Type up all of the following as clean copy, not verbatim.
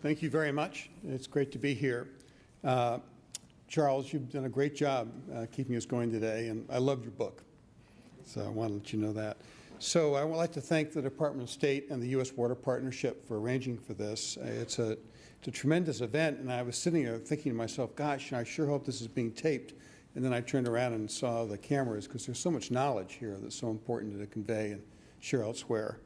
Thank you very much. It's great to be here. Charles, you've done a great job keeping us going today, and I loved your book. So I want to let you know that. So I would like to thank the Department of State and the U.S. Water Partnership for arranging for this. It's a tremendous event, and I was sitting there thinking to myself, gosh, I sure hope this is being taped. And then I turned around and saw the cameras, because there's so much knowledge here that's so important to convey and share elsewhere.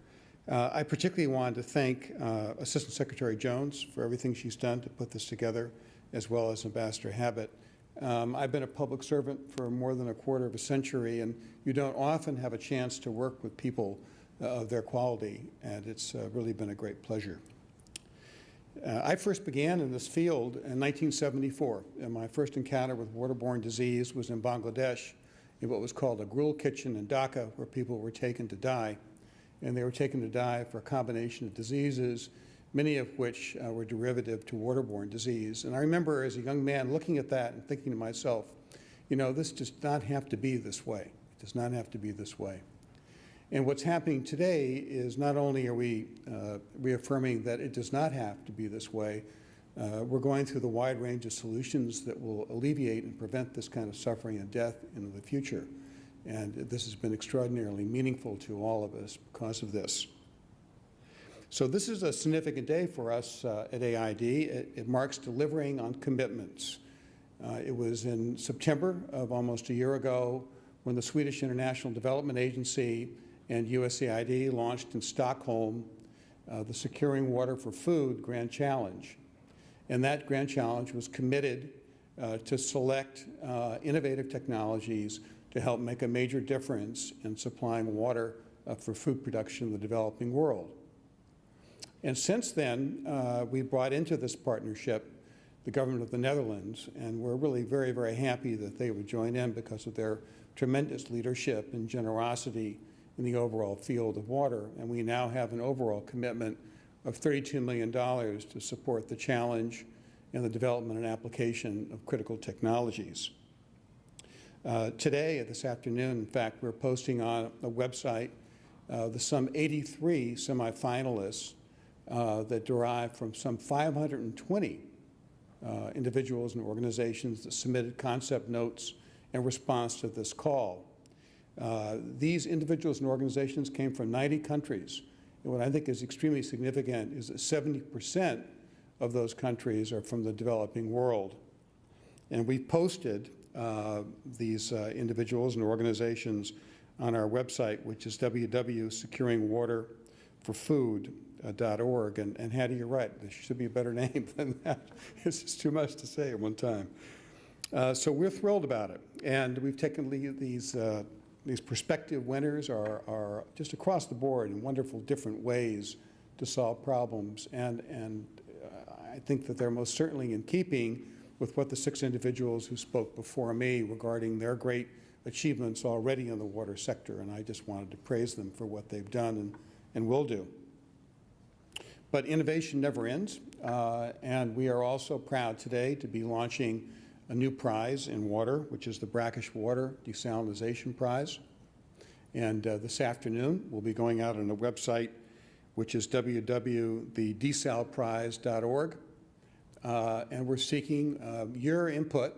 I particularly wanted to thank Assistant Secretary Jones for everything she's done to put this together, as well as Ambassador Habit. I've been a public servant for more than a quarter of a century, and you don't often have a chance to work with people of their quality, and it's really been a great pleasure. I first began in this field in 1974, and my first encounter with waterborne disease was in Bangladesh, in what was called a gruel kitchen in Dhaka, where people were taken to die. And they were taken to die for a combination of diseases, many of which were derivative to waterborne disease. And I remember as a young man looking at that and thinking to myself, you know, this does not have to be this way. It does not have to be this way. And what's happening today is not only are we reaffirming that it does not have to be this way, we're going through the wide range of solutions that will alleviate and prevent this kind of suffering and death in the future. And this has been extraordinarily meaningful to all of us because of this. So this is a significant day for us at AID. It marks delivering on commitments. It was in September of almost a year ago when the Swedish International Development Agency and USAID launched in Stockholm the Securing Water for Food Grand Challenge. And that Grand Challenge was committed to select innovative technologies to help make a major difference in supplying water for food production in the developing world. And since then, we brought into this partnership the government of the Netherlands, and we're really very, very happy that they would join in because of their tremendous leadership and generosity in the overall field of water. And we now have an overall commitment of $32 million to support the challenge and the development and application of critical technologies. Today, this afternoon, in fact, we're posting on a website some 83 semifinalists that derive from some 520 individuals and organizations that submitted concept notes in response to this call. These individuals and organizations came from 90 countries. And what I think is extremely significant is that 70% of those countries are from the developing world. And we posted these individuals and organizations on our website, which is www.securingwaterforfood.org. And Hattie, you're right, there should be a better name than that. It's just too much to say at one time. So we're thrilled about it. And we've taken these prospective winners are just across the board in wonderful different ways to solve problems. And I think that they're most certainly in keeping with what the 6 individuals who spoke before me regarding their great achievements already in the water sector, and I just wanted to praise them for what they've done and will do. But innovation never ends, and we are also proud today to be launching a new prize in water, which is the Brackish Water Desalination Prize. And this afternoon, we'll be going out on a website, which is www.thedesalprize.org. And we're seeking your input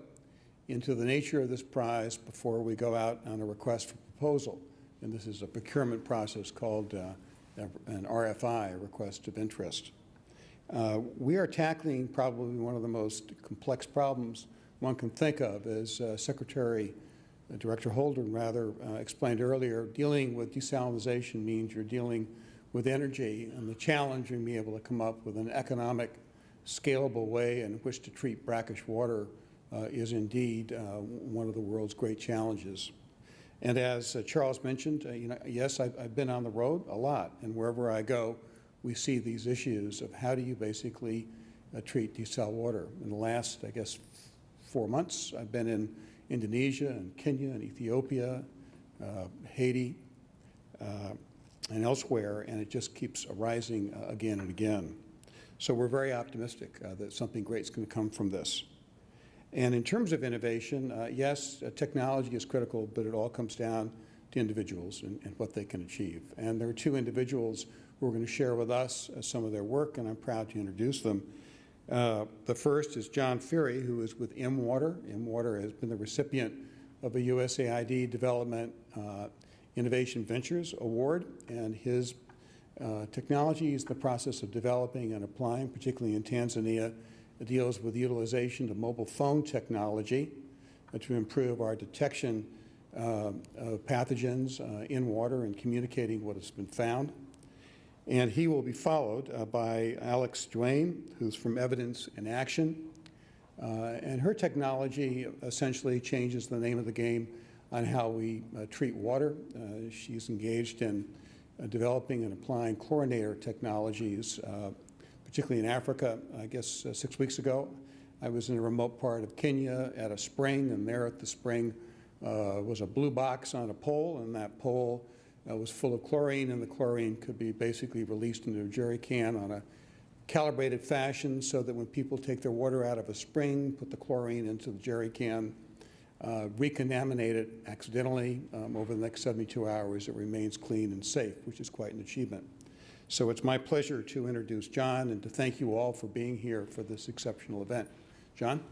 into the nature of this prize before we go out on a request for proposal. And this is a procurement process called an RFI, a request of interest. We are tackling probably one of the most complex problems one can think of, as Director Holden explained earlier. Dealing with desalination means you're dealing with energy, and the challenge in being able to come up with an economic, scalable way in which to treat brackish water is indeed one of the world's great challenges. And as Charles mentioned, yes, I've been on the road a lot, and wherever I go, we see these issues of how do you basically treat desal water. In the last, I guess, 4 months, I've been in Indonesia and Kenya and Ethiopia, Haiti, and elsewhere, and it just keeps arising again and again. So we're very optimistic that something great is going to come from this. And in terms of innovation, yes, technology is critical, but it all comes down to individuals and what they can achieve. And there are 2 individuals who are going to share with us some of their work, and I'm proud to introduce them. The first is John Ferry, who is with M-Water. M-Water has been the recipient of a USAID Development Innovation Ventures Award, and his technology is the process of developing and applying, particularly in Tanzania. It deals with utilization of mobile phone technology to improve our detection of pathogens in water and communicating what has been found. And he will be followed by Alex Duane, who's from Evidence in Action. And her technology essentially changes the name of the game on how we treat water. She's engaged in developing and applying chlorinator technologies, particularly in Africa. I guess 6 weeks ago, I was in a remote part of Kenya at a spring, and there at the spring was a blue box on a pole, and that pole was full of chlorine, and the chlorine could be basically released into a jerry can on a calibrated fashion so that when people take their water out of a spring, put the chlorine into the jerry can, recontaminate it accidentally, over the next 72 hours, it remains clean and safe, which is quite an achievement. So it's my pleasure to introduce John and to thank you all for being here for this exceptional event. John?